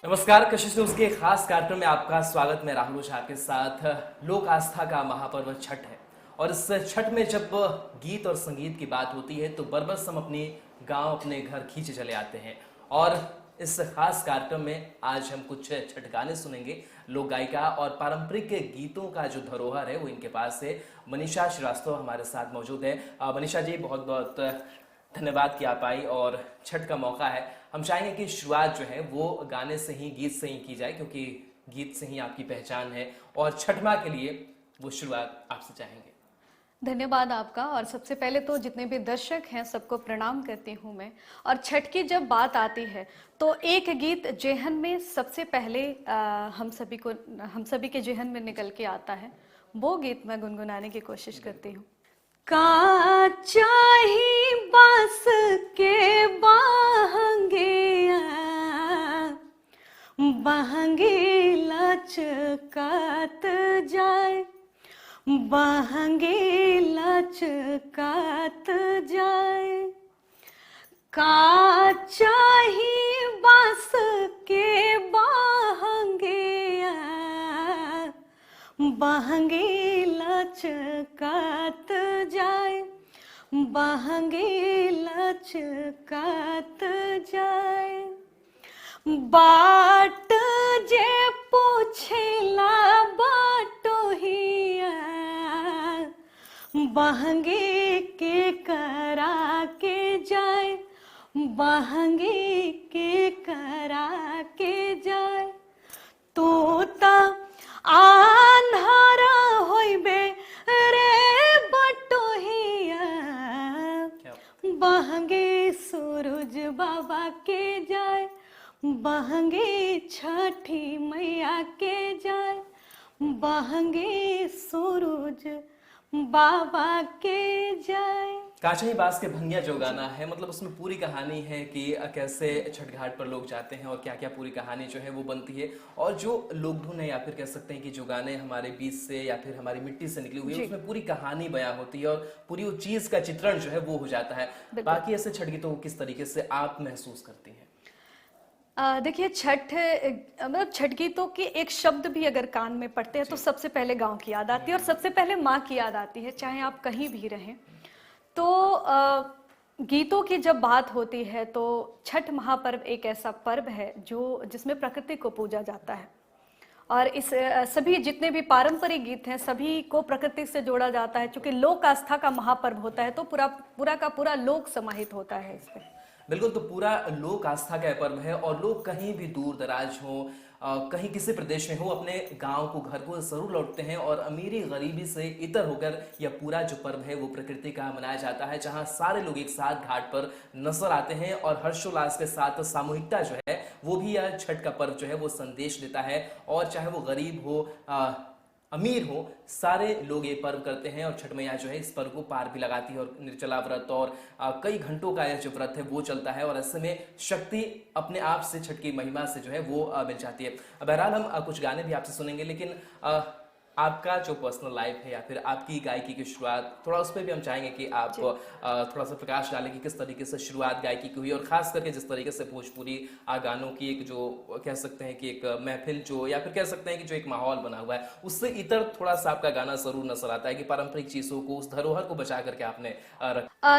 नमस्कार, कशिश न्यूज के खास कार्यक्रम में आपका स्वागत। मैं राहुल झा के साथ। लोक आस्था का महापर्व छठ है और इस छठ में जब गीत और संगीत की बात होती है तो बरबस हम अपने गांव अपने घर खींचे चले आते हैं। और इस खास कार्यक्रम में आज हम कुछ छठ गाने सुनेंगे। लोक गायिका और पारंपरिक गीतों का जो धरोहर है वो इनके पास है। मनीषा श्रीवास्तव हमारे साथ मौजूद है। मनीषा जी, बहुत बहुत धन्यवाद कि आप आई और छठ का मौका है। हम चाहेंगे कि शुरुआत जो है वो गाने से ही, गीत से ही की जाए, क्योंकि गीत से ही आपकी पहचान है और छठ माँ के लिए वो शुरुआत आपसे चाहेंगे। धन्यवाद आपका। और सबसे पहले तो जितने भी दर्शक हैं सबको प्रणाम करती हूँ मैं। और छठ की जब बात आती है तो एक गीत जेहन में सबसे पहले हम सभी के जेहन में निकल के आता है, वो गीत मैं गुनगुनाने की कोशिश करती हूँ। चाही बांस के बाहंगे बहंगे लचकात जाए, बहंगे लचकात जाए। चाही बांस के बहंगे बहंगे लचकात जाए, बहंगे लचकात जाए। बाट जे पूछेला बाटोहिया, बहंगे के करा के जाए, बहंगे के करा के जाए। तोता आन्हारा होइबे रे बटोहिया, बहंगे सूरज बाबा के जाए, बहंगे छठी मैया के जाए, बहंगे सूरज बाबा के जाए। काचाही बास के भंगिया जो गाना है, मतलब उसमें पूरी कहानी है कि कैसे छठ घाट पर लोग जाते हैं और क्या क्या पूरी कहानी जो है वो बनती है। और जो लोक धुन है या फिर कह सकते हैं कि जो गाने हमारे बीच से या फिर हमारी मिट्टी से निकली हुई है, उसमें पूरी कहानी बयां होती है और पूरी वो चीज का चित्रण जो है वो हो जाता है। बाकी ऐसे छठ गीतों को किस तरीके से आप महसूस करती हैं? देखिए, मतलब छठ गीतों के एक शब्द भी अगर कान में पड़ते हैं तो सबसे पहले गांव की याद आती है और सबसे पहले माँ की याद आती है, चाहे आप कहीं भी रहें। तो गीतों की जब बात होती है तो छठ महापर्व एक ऐसा पर्व है जिसमें प्रकृति को पूजा जाता है। और इस सभी जितने भी पारंपरिक गीत हैं सभी को प्रकृति से जोड़ा जाता है। चूंकि लोक आस्था का महापर्व होता है तो पूरा का पूरा लोक समाहित होता है इसमें। बिल्कुल, तो पूरा लोक आस्था का पर्व है और लोग कहीं भी दूर दराज हो, कहीं किसी प्रदेश में हो, अपने गांव को, घर को जरूर लौटते हैं और अमीरी गरीबी से इतर होकर यह पूरा जो पर्व है वो प्रकृति का मनाया जाता है, जहां सारे लोग एक साथ घाट पर नजर आते हैं और हर्षोल्लास के साथ सामूहिकता जो है वो भी यह छठ का पर्व जो है वो संदेश देता है। और चाहे वो गरीब हो, अमीर हो, सारे लोग ये पर्व करते हैं और छठ मैया जो है इस पर्व को पार भी लगाती है और निर्जला व्रत और कई घंटों का यह जो व्रत है वो चलता है और ऐसे में शक्ति अपने आप से, छठ की महिमा से जो है वो मिल जाती है। बहरहाल हम कुछ गाने भी आपसे सुनेंगे, लेकिन आपका जो पर्सनल लाइफ है या फिर आपकी गायकी की शुरुआत, थोड़ा उस पर भी हम चाहेंगे कि आप थोड़ा सा प्रकाश डालें कि किस तरीके से शुरुआत गायकी की हुई और खास करके जिस तरीके से भोजपुरी गानों की एक जो कह सकते हैं कि एक महफिल जो या फिर कह सकते हैं कि जो एक माहौल बना हुआ है उससे इतर थोड़ा सा आपका गाना जरूर नजर आता है कि पारंपरिक चीजों को, उस धरोहर को बचा करके आपने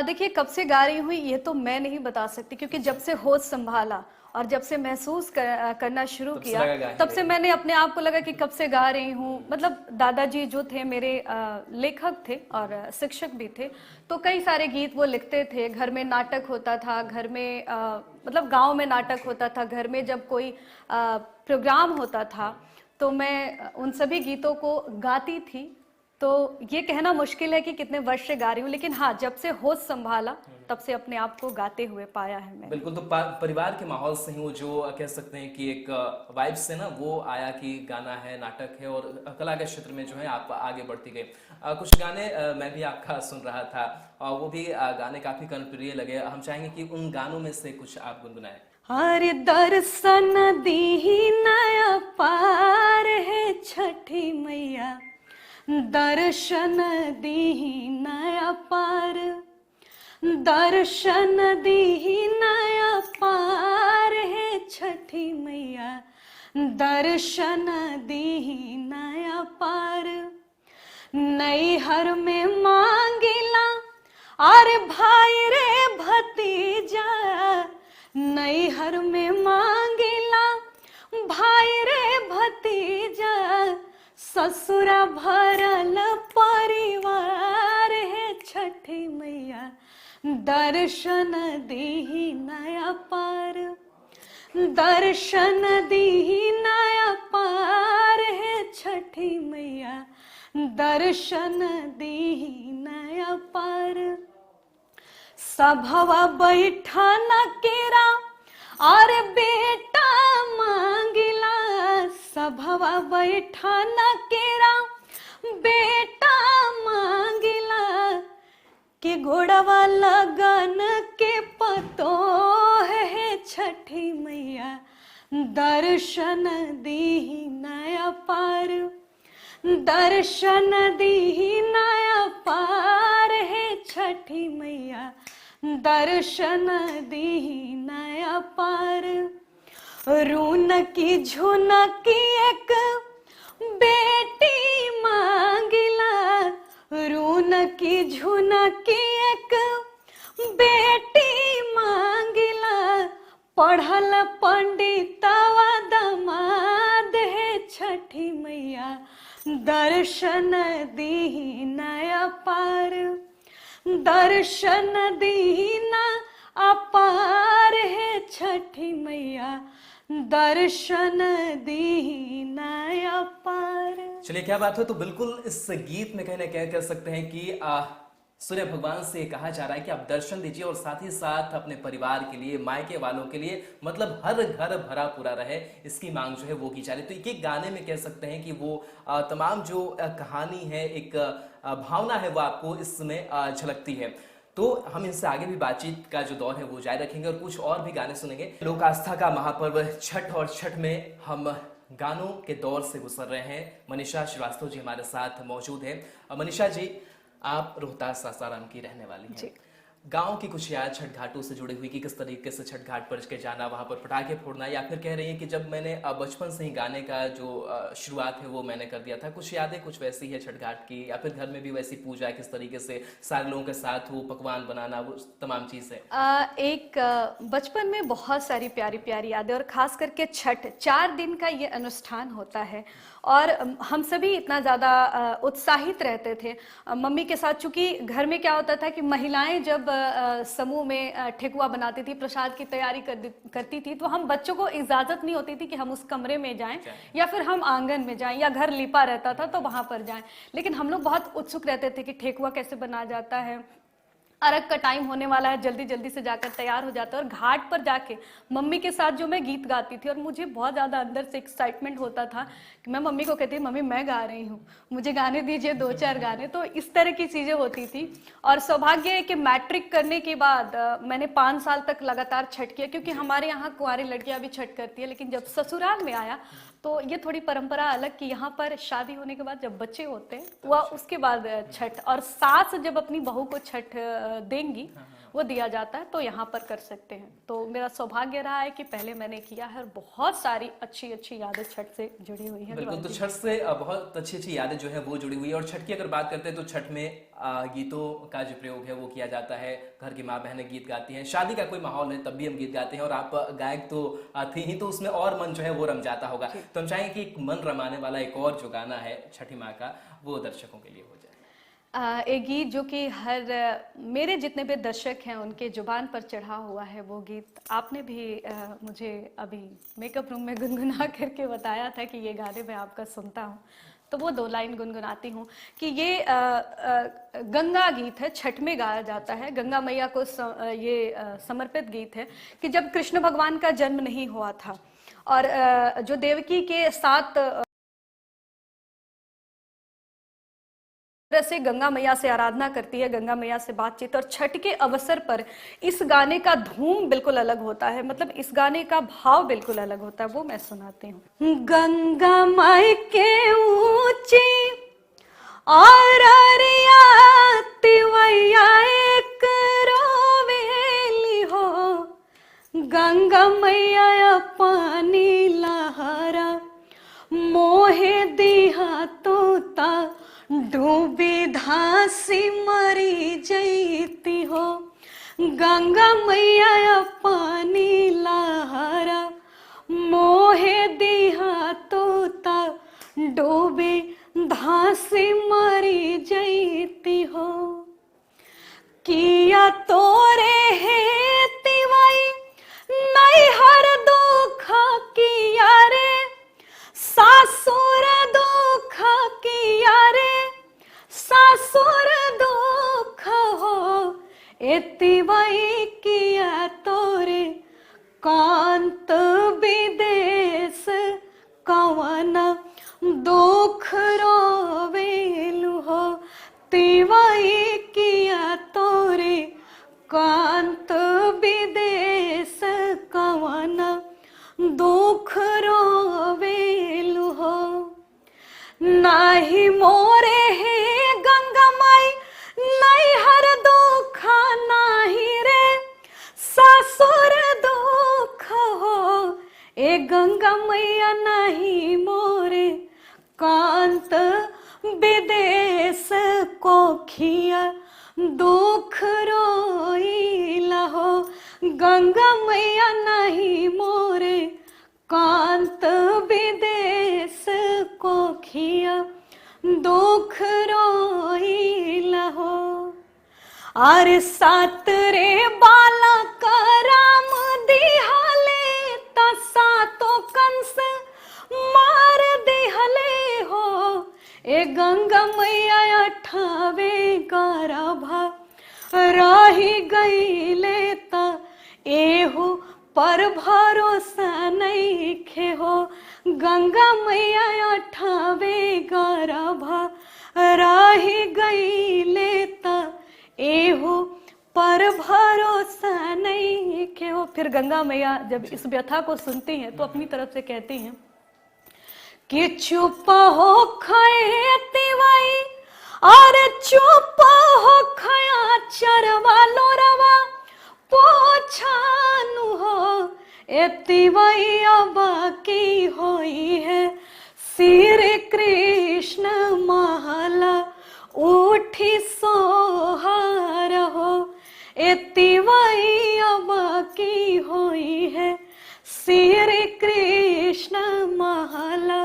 देखिए, कब से गा रही हूँ ये तो मैं नहीं बता सकती, क्योंकि जब से होश संभाला और जब से महसूस करना शुरू किया तब से मैंने अपने आप को लगा कि कब से गा रही हूँ। मतलब दादाजी जो थे मेरे लेखक थे और शिक्षक भी थे, तो कई सारे गीत वो लिखते थे। घर में नाटक होता था, घर में मतलब गांव में नाटक होता था, घर में जब कोई प्रोग्राम होता था तो मैं उन सभी गीतों को गाती थी। तो ये कहना मुश्किल है कि कितने वर्ष से गा रही हूँ, लेकिन हाँ, जब से होश संभाला तब से अपने आप को गाते हुए पाया है मैंने। बिल्कुल, तो परिवार के माहौल से ही वो जो कह सकते हैं कि एक वाइब से ना वो आया कि गाना है, नाटक है और कला के क्षेत्र में जो है आप आगे बढ़ती गई। कुछ गाने मैं भी आपका सुन रहा था और वो भी गाने काफी कर्णप्रिय लगे। हम चाहेंगे कि उन गानों में से कुछ आप गुनगुनाएं। हर दर्शन दी नया पार है छठी मैया, दर्शन दी नया पार, दर्शन दी नया पार है छठी मैया, दर्शन दीही नया पार, नैहर में मांगिला अरे भाई रे भतीजा, नैहर में मांगिला भाई रे भतीजा, ससुरा भरल परिवार है छठी मैया, दर्शन दीही नया पार, दर्शन दीही नया पार है छठी मैया, दर्शन दीही नया पार। सभवा बैठा न केरा और बेटा मांगिला, सभवा बैठा न केरा बेटा मांगिला, कि घोड़वा लगन के पतो है छठी मैया, दर्शन दीही नया पार, दर्शन दीही नया पार है छठी मैया, दर्शन दीही नया पार। रून की झुनकी एक बेटी मांगिला, रून की झुनकी एक बेटी मांगिला, पढ़ल पंडितवा दमाद है छठी मैया, दर्शन दीही नया पार, दर्शन दीही ना अपार है छठी मैया, दर्शन दीही नया पार। चलिए क्या बात है। तो बिल्कुल इस गीत में कहना क्या कह सकते हैं कि सूर्य भगवान से कहा जा रहा है कि आप दर्शन दीजिए और साथ ही साथ अपने परिवार के लिए, मायके वालों के लिए, मतलब हर घर भरा पूरा रहे, इसकी मांग जो है वो की जा रही है। तो एक गाने में कह सकते हैं कि वो तमाम जो कहानी है, एक भावना है, वो आपको इसमें झलकती है। तो हम इनसे आगे भी बातचीत का जो दौर है वो जारी रखेंगे और कुछ और भी गाने सुनेंगे। लोक आस्था का महापर्व छठ, और छठ में हम गानों के दौर से गुजर रहे हैं। मनीषा श्रीवास्तव जी हमारे साथ मौजूद है। मनीषा जी, आप रोहतास सासाराम की रहने वाली हैं। गांव की कुछ याद छठ घाटों से जुड़ी हुई कि किस तरीके से छठ घाट पर के जाना, वहां पर पटाखे फोड़ना, या फिर कह रही है कि जब मैंने बचपन से ही गाने का जो शुरुआत है वो मैंने कर दिया था। कुछ यादें कुछ वैसी है छठ घाट की, या फिर घर में भी वैसी पूजा, किस तरीके से सारे लोगों के साथ वो पकवान बनाना, वो तमाम चीजें? एक बचपन में बहुत सारी प्यारी प्यारी यादें, और खास करके छठ 4 दिन का ये अनुष्ठान होता है और हम सभी इतना ज़्यादा उत्साहित रहते थे मम्मी के साथ। चूँकि घर में क्या होता था कि महिलाएं जब समूह में ठेकुआ बनाती थी, प्रसाद की तैयारी करती थी, तो हम बच्चों को इजाज़त नहीं होती थी कि हम उस कमरे में जाएं या फिर हम आंगन में जाएं, या घर लिपा रहता था तो वहाँ पर जाएं। लेकिन हम लोग बहुत उत्सुक रहते थे कि ठेकुआ कैसे बनाया जाता है, अर्घ का टाइम होने वाला है, जल्दी जल्दी से जाकर तैयार हो जाता है। और घाट पर जाके मम्मी के साथ जो मैं गीत गाती थी, और मुझे बहुत ज़्यादा अंदर से एक्साइटमेंट होता था कि मैं मम्मी को कहती, मम्मी मैं गा रही हूँ, मुझे गाने दीजिए 2-4 गाने। तो इस तरह की चीज़ें होती थी। और सौभाग्य है कि मैट्रिक करने के बाद मैंने 5 साल तक लगातार छठ किया, क्योंकि हमारे यहाँ कुंवारी लड़कियाँ भी छठ करती है। लेकिन जब ससुराल में आया तो ये थोड़ी परंपरा अलग कि यहाँ पर शादी होने के बाद जब बच्चे होते हैं वह उसके बाद छठ, और सास जब अपनी बहू को छठ देंगी वो दिया जाता है, तो यहाँ पर कर सकते हैं। तो मेरा सौभाग्य रहा है कि पहले मैंने किया है, और बहुत सारी अच्छी अच्छी यादें छठ से जुड़ी हुई हैं। बिल्कुल, तो छठ से बहुत अच्छी अच्छी यादें जो है वो जुड़ी हुई है। और छठ की अगर बात करते हैं तो छठ में गीतों का जो प्रयोग है वो किया जाता है। घर की माँ बहनें गीत गाती हैं, शादी का कोई माहौल है तब भी हम गीत गाते हैं, और आप गायक तो थी ही, तो उसमें और मन जो है वो रम जाता होगा। तो हम चाहेंगे कि एक मन रमाने वाला एक और जो गाना है छठी माँ का, वो दर्शकों के लिए हो जाए। एक गीत जो कि हर मेरे जितने भी दर्शक हैं उनके जुबान पर चढ़ा हुआ है, वो गीत आपने भी मुझे अभी मेकअप रूम में गुनगुना करके बताया था कि ये गाने मैं आपका सुनता हूँ, तो वो 2 लाइन गुनगुनाती हूँ कि ये गंगा गीत है, छठ में गाया जाता है। गंगा मैया को ये समर्पित गीत है कि जब कृष्ण भगवान का जन्म नहीं हुआ था और जो देवकी के साथ से गंगा मैया से आराधना करती है, गंगा मैया से बातचीत, और छठ के अवसर पर इस गाने का धूम बिल्कुल अलग होता है, मतलब इस गाने का भाव बिल्कुल अलग होता है। वो मैं सुनाती हूँ। गंगा माई के ऊंची और तिवैया एक रोवेली हो, गंगा मैया पानी लहरा डूबी धासी मरी जैती हो, गंगा मैया पानी लहरा मोहे दिहा तोता, डूबी धासी मरी जैती हो। किया तोरे है तिवाई नहीं हर दुख किया रे, सासुर दुख किया रे, सासुर दुख हो, एतिवाई किया तोरे कांत विदेश, कवन दुख रोवेलु हो, तिवाई किया तोरे कांत विदेश, कवन दुख रोवेलु हो। नाही मोरे है गंगा माई नहीं हर दुख नाही रे, सासुर दुख हो, ए गंगा मैया नहीं मोरे कांत विदेश, कोखिया दुख रोइला हो, गंगा मैया नहीं मोरे कांत विदेश, कोखिया दुख रोइला हो। अरे सात रे बाला का राम दिहले, ता सातो कंस मार दिहले हो, ए गंगा मैया अठावे गारभा रही गईले, ता एहो पर भरोसा नहीं खे हो, गंगा मैया अठावे गारभा रही गईले, ता एहो पर भरोसा नहीं खे हो। फिर गंगा मैया जब इस व्यथा को सुनती हैं तो अपनी तरफ से कहती हैं कि चुप हो खये तिवाई, और चुप हो खया चरवा लोरवा पोछानु हो, ए तिवाई अब की होई है श्री कृष्ण महला उठी सोहार हो, ए तिवाई अब की होई है श्री कृष्ण महला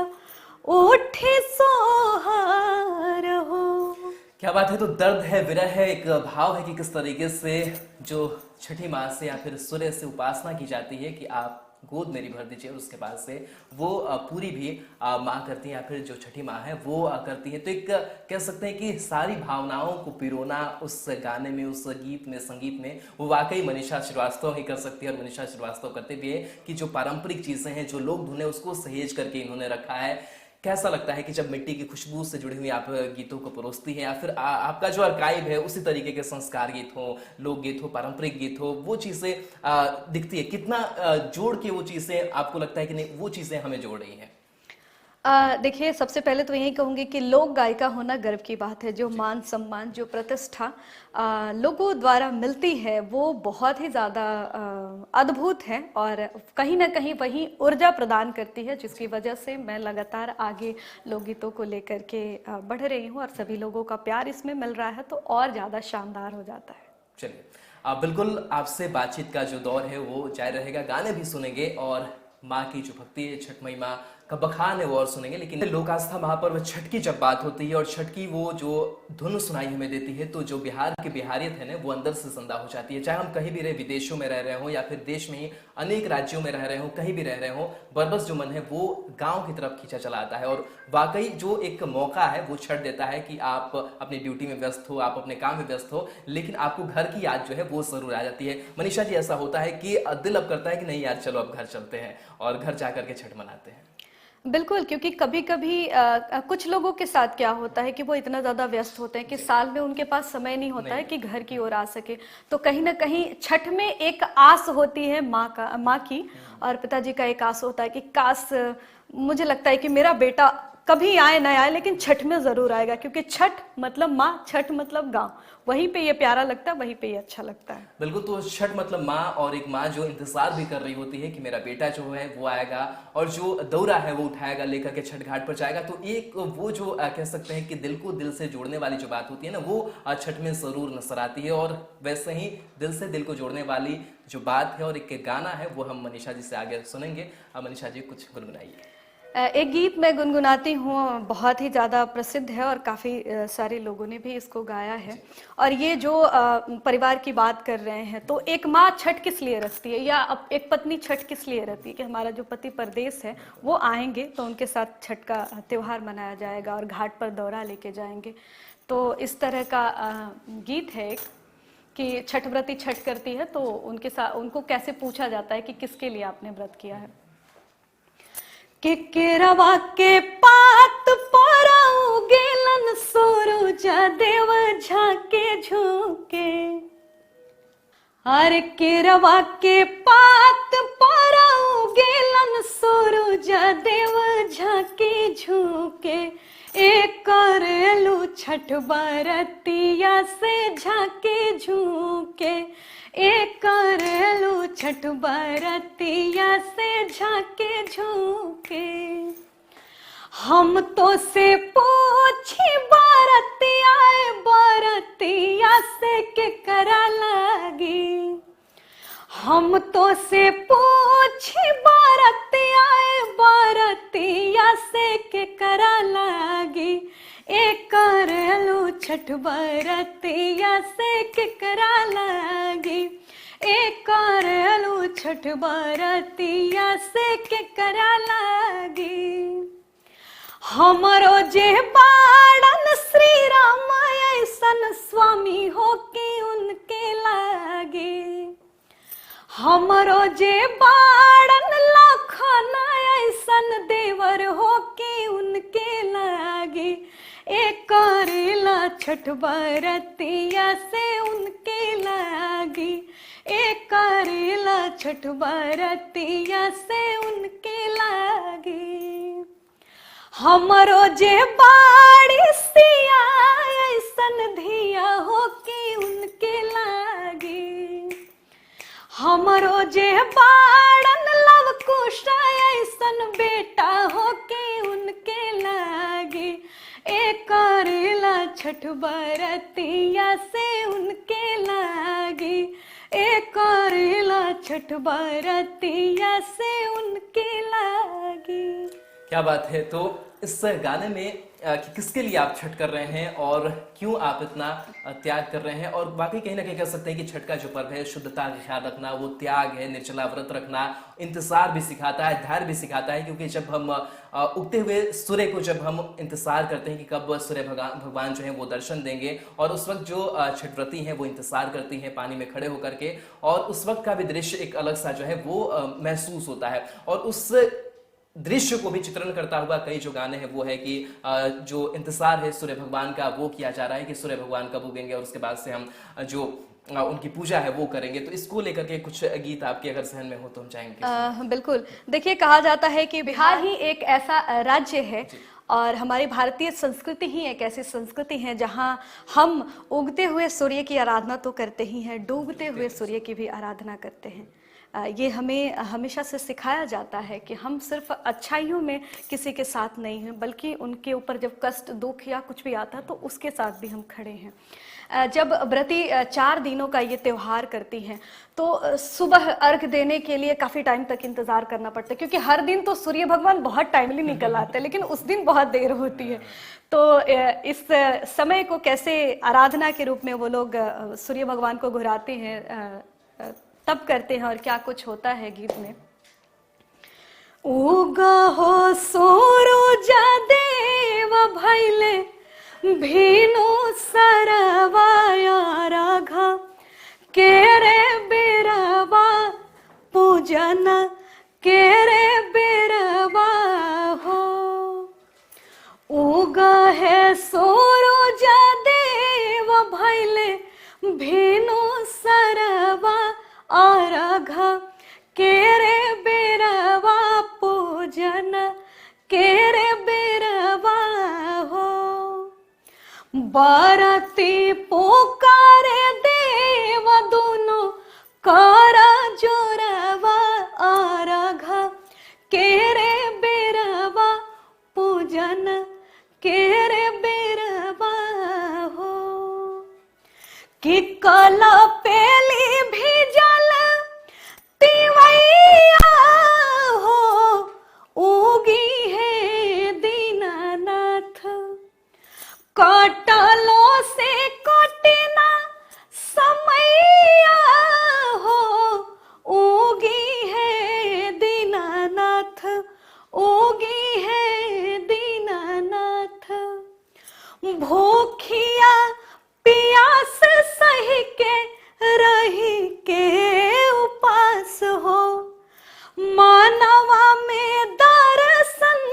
उठी सोहार हो। क्या बात है। तो दर्द है, विरह है, एक भाव है कि किस तरीके से जो छठी माँ से या फिर सूर्य से उपासना की जाती है कि आप गोद मेरी भर दीजिए, और उसके बाद से वो पूरी भी माँ करती है या फिर जो छठी माँ है वो करती है। तो एक कह सकते हैं कि सारी भावनाओं को पिरोना उस गाने में, उस गीत में, संगीत में वो वाकई मनीषा श्रीवास्तव ही कर सकती है। और मनीषा श्रीवास्तव करते भी है कि जो पारंपरिक चीज़ें हैं, जो लोक धुन है, उसको सहेज करके इन्होंने रखा है। कैसा लगता है कि जब मिट्टी की खुशबू से जुड़ी हुई आप गीतों को परोसती हैं, या फिर आपका जो आर्काइव है उसी तरीके के संस्कार गीत हो, लोकगीत हो, पारंपरिक गीत हो, वो चीज़ें दिखती है, कितना जोड़ के वो चीज़ें आपको लगता है कि नहीं वो चीज़ें हमें जोड़ रही हैं? देखिए, सबसे पहले तो यही कहूँगी कि लोक गायिका होना गर्व की बात है। जो मान सम्मान, जो प्रतिष्ठा लोगों द्वारा मिलती है वो बहुत ही ज़्यादा अद्भुत है, और कहीं ना कहीं वही ऊर्जा प्रदान करती है, जिसकी वजह से मैं लगातार आगे लोकगीतों को लेकर के बढ़ रही हूँ, और सभी लोगों का प्यार इसमें मिल रहा है तो और ज़्यादा शानदार हो जाता है। चलिए, बिल्कुल आपसे बातचीत का जो दौर है वो जारी रहेगा, गाने भी सुनेंगे और माँ की जो भक्ति है, छठ मई माँ का बखान है वो और सुनेंगे। लेकिन लोक आस्था महापर्व छठ की जब बात होती है और छठ की वो जो धुन सुनाई हमें देती है, तो जो बिहार की बिहारियत है ना वो अंदर से जिंदा हो जाती है। चाहे हम कहीं भी रहे, विदेशों में रह रहे हो या फिर देश में ही अनेक राज्यों में रह रहे हो, कहीं भी रह रहे हो, बरबस जो मन है वो गाँव की तरफ खींचा चला आता है। और वाकई जो एक मौका है वो छठ देता है कि आप अपनी ड्यूटी में व्यस्त हो, आप अपने काम में व्यस्त हो, लेकिन आपको घर की याद जो है वो जरूर आ जाती है। मनीषा जी, ऐसा होता है कि दिल अब करता है कि नहीं यार चलो अब घर चलते हैं और घर जाकर के छठ मनाते हैं? बिल्कुल, क्योंकि कभी कभी कुछ लोगों के साथ क्या होता है कि वो इतना ज़्यादा व्यस्त होते हैं कि साल में उनके पास समय नहीं होता है कि घर की ओर आ सके। तो कहीं ना कहीं छठ में एक आस होती है माँ की, और पिताजी का एक आस होता है कि काश, मुझे लगता है कि मेरा बेटा कभी आए ना आए लेकिन छठ में जरूर आएगा, क्योंकि छठ मतलब माँ, छठ मतलब गांव, वहीं पे ये प्यारा लगता है, वहीं पे ये अच्छा लगता है। बिल्कुल, तो छठ मतलब माँ, और एक माँ जो इंतजार भी कर रही होती है कि मेरा बेटा जो है वो आएगा और जो दौरा है वो उठाएगा, लेकर के छठ घाट पर जाएगा। तो एक वो जो कह सकते हैं कि दिल को दिल से जोड़ने वाली जो बात होती है ना, वो छठ में जरूर नजर आती है। और वैसे ही दिल से दिल को जोड़ने वाली जो बात है और एक गाना है वो हम मनीषा जी से आगे सुनेंगे। मनीषा जी कुछ गुनगुनाइए। एक गीत मैं गुनगुनाती हूँ, बहुत ही ज़्यादा प्रसिद्ध है और काफ़ी सारे लोगों ने भी इसको गाया है। और ये जो परिवार की बात कर रहे हैं, तो एक माँ छठ किस लिए रखती है, या एक पत्नी छठ किस लिए रहती है, कि हमारा जो पति परदेश है वो आएंगे तो उनके साथ छठ का त्यौहार मनाया जाएगा और घाट पर दौरा लेके जाएंगे। तो इस तरह का गीत है एक, कि छठ व्रती छठ करती है तो उनके साथ उनको कैसे पूछा जाता है कि किसके लिए आपने व्रत किया है। कि केरवा के पात पराऊ गेलन सूरज देव झाके झुके, अरे केरवा के पात पराऊ गेलन सूरज देव झाके झुके, एक करेलू छठ बरतिया से झाके झुके, एक करेलू छठ बरतिया से झाके झुके। हम तो से पूछी बरतिया बरतिया से के करा लगी, हम तो से पूछी बरतिया बरतिया से के करा लगी, एक करेलू छठ बरतिया से के करा लगी, एक करेलू छठ बरतिया से के करा लगी। हमरो जे बाड़न श्री राम ऐसन स्वामी हो कि उनके लागे, हमरो जे बाड़न लखन ऐसन देवर हो कि उनके लागे, एक करेला छठ बरतिया से उनके लागी, एक करेला छठ बरतिया से उनके लागी। हमरो जे बाड़ी सिया ऐसन धिया हो कि उनके लागी, हमरो जे बाड़न लव कुश ऐसन बेटा हो कि उनके लागी, एक करेला छठ बरतिया से उनके लागी, एक करेला छठ बरतिया से उनके लागी। क्या बात है। तो इस गाने में कि किसके लिए आप छठ कर रहे हैं और क्यों आप इतना त्याग कर रहे हैं, और बाकी कहीं ना कहीं कह सकते हैं कि छठ का जो पर्व है शुद्धता का ख्याल रखना, वो त्याग है, निर्जला व्रत रखना, इंतजार भी सिखाता है, धैर्य भी सिखाता है। क्योंकि जब हम उगते हुए सूर्य को जब हम इंतजार करते हैं कि कब सूर्य भगवान जो है वो दर्शन देंगे, और उस वक्त जो छठ व्रती हैं वो इंतजार करती हैं पानी में खड़े होकर के, और उस वक्त का भी दृश्य एक अलग सा जो है वो महसूस होता है। और उस दृश्य को भी चित्रण करता हुआ कई जो गाने हैं वो है कि जो इंतजार है सूर्य भगवान का वो किया जा रहा है कि सूर्य भगवान कब उगेंगे और उसके बाद से हम जो उनकी पूजा है वो करेंगे। तो इसको लेकर के कुछ गीत आपके अगर सहन में हो तो हम चाहेंगे। बिल्कुल, देखिए कहा जाता है कि बिहार ही एक ऐसा राज्य है और हमारी भारतीय संस्कृति ही एक ऐसी संस्कृति है जहां हम उगते हुए सूर्य की आराधना तो करते ही हैं, डूबते हुए सूर्य की भी आराधना करते हैं। ये हमें हमेशा से सिखाया जाता है कि हम सिर्फ अच्छाइयों में किसी के साथ नहीं हैं, बल्कि उनके ऊपर जब कष्ट दुख या कुछ भी आता है तो उसके साथ भी हम खड़े हैं। जब व्रती 4 दिनों का ये त्यौहार करती हैं तो सुबह अर्घ देने के लिए काफ़ी टाइम तक इंतज़ार करना पड़ता है, क्योंकि हर दिन तो सूर्य भगवान बहुत टाइमली निकल आते हैं, लेकिन उस दिन बहुत देर होती है। तो इस समय को कैसे आराधना के रूप में वो लोग सूर्य भगवान को घुराते हैं, तब करते हैं। और क्या कुछ होता है गीत में, उगा हो सूरज देव भैले भीनु सरवाया राघा, केरे बेरवा पूजन केरे बेरवा हो, उगा है सूरज देव भैले भीनु सरवा आराघा, केरे बेरवा पूजन केरे बेरवा बाराती पुकारे देव दोनों कारा जोरवा आराघा केरे बेरवा पूजन केरे बेरवा हो कि कला पेली भी जल तिवैया हो उगी है दीनानाथ कटलो से कटिना समैया हो उगी है दीनानाथ उगी है दीनानाथ भूखिया पियास सही के रही के उपास हो मानवा में दर्शन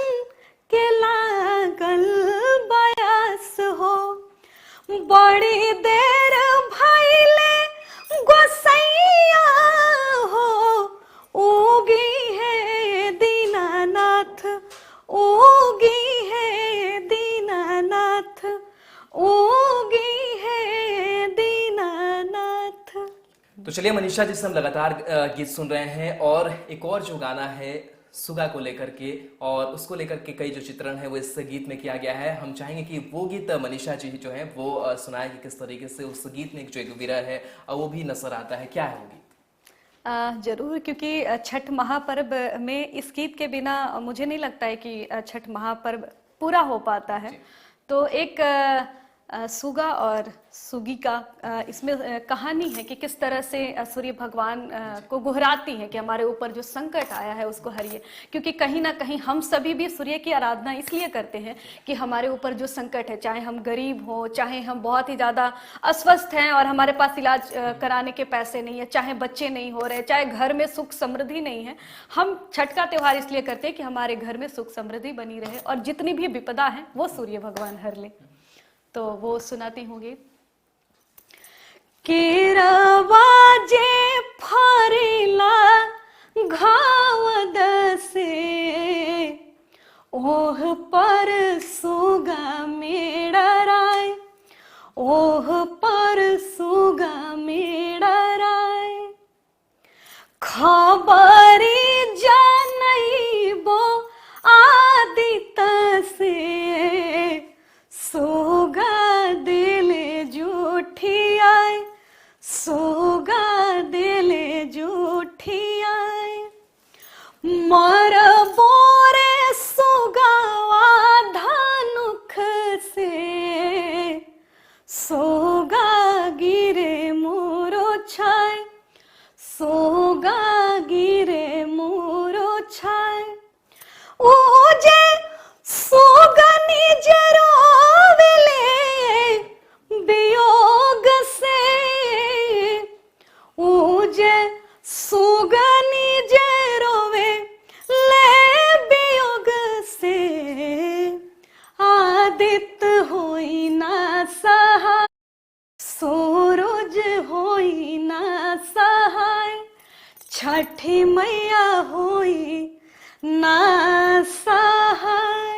के लागल बयास हो बड़ी देर भइले गोसैया हो उगी है दीनानाथ उगी है दीनानाथ उगी है दीनानाथ। तो चलिए मनीषा जी से हम लगातार गीत सुन रहे हैं और एक और जो गाना है सुगा को लेकर के और उसको लेकर के कई जो चित्रण है वो इस गीत में किया गया है। हम चाहेंगे कि वो गीत मनीषा जी जो है वो सुनाए कि किस तरीके से उस गीत में जो एक विरह है वो भी नजर आता है। क्या है वो गीत? जरूर, क्योंकि छठ महापर्व में इस गीत के बिना मुझे नहीं लगता है कि छठ महापर्व पूरा हो पाता है। तो एक सुगा और सुगी का इसमें कहानी है कि किस तरह से सूर्य भगवान को गुहराती हैं कि हमारे ऊपर जो संकट आया है उसको हरिए, क्योंकि कहीं ना कहीं हम सभी भी सूर्य की आराधना इसलिए करते हैं कि हमारे ऊपर जो संकट है, चाहे हम गरीब हो, चाहे हम बहुत ही ज़्यादा अस्वस्थ हैं और हमारे पास इलाज कराने के पैसे नहीं है, चाहे बच्चे नहीं हो रहे, चाहे घर में सुख समृद्धि नहीं है, हम छठ का त्यौहार इसलिए करते हैं कि हमारे घर में सुख समृद्धि बनी रहे और जितनी भी विपदा है वो सूर्य भगवान हर ले। तो वो सुनाती होंगी। केरावाजे फारिला घाव दसे ओह पर सुगा मेड़राय ओह पर सुगा मेड़राय खबरी जानइबो आदित से सोगा दिले जूठी आए सोगा दिले जूठी आए मर बोरे सोगावा धानुख से सोगा गिरे मोरो छाए सोगा गिरे मोरो छाए ओजे सोगा निजरो वियोग से ऊजे सुगनी जे रोवे ले वियोग से आदित होई ना सहाय सूरज होई ना सहाय छठी मैया होई ना सहाय।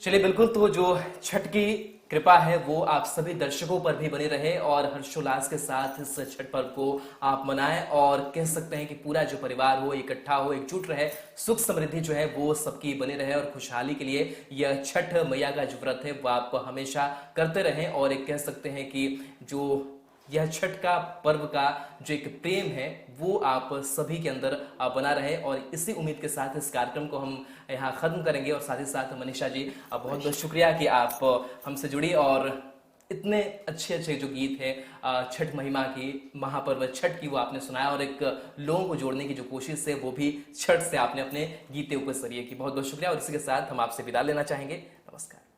चलिए बिल्कुल, तो जो छठ की कृपा है वो आप सभी दर्शकों पर भी बनी रहे और हर्षोल्लास के साथ इस छठ पर्व को आप मनाएं और कह सकते हैं कि पूरा जो परिवार हो इकट्ठा हो, एकजुट रहे, सुख समृद्धि जो है वो सबकी बनी रहे और खुशहाली के लिए यह छठ मैया का जो व्रत है वो आप हमेशा करते रहें। और एक कह सकते हैं कि जो यह छठ का पर्व का जो एक प्रेम है वो आप सभी के अंदर बना रहे और इसी उम्मीद के साथ इस कार्यक्रम को हम यहाँ खत्म करेंगे। और साथ ही साथ मनीषा जी बहुत बहुत शुक्रिया कि आप हमसे जुड़ी और इतने अच्छे अच्छे जो गीत है छठ महिमा की, महापर्व छठ की, वो आपने सुनाया और एक लोगों को जोड़ने की जो कोशिश है वो भी छठ से आपने अपने गीते ऊपर सरिये की। बहुत बहुत शुक्रिया और इसी के साथ हम आपसे विदा लेना चाहेंगे। नमस्कार।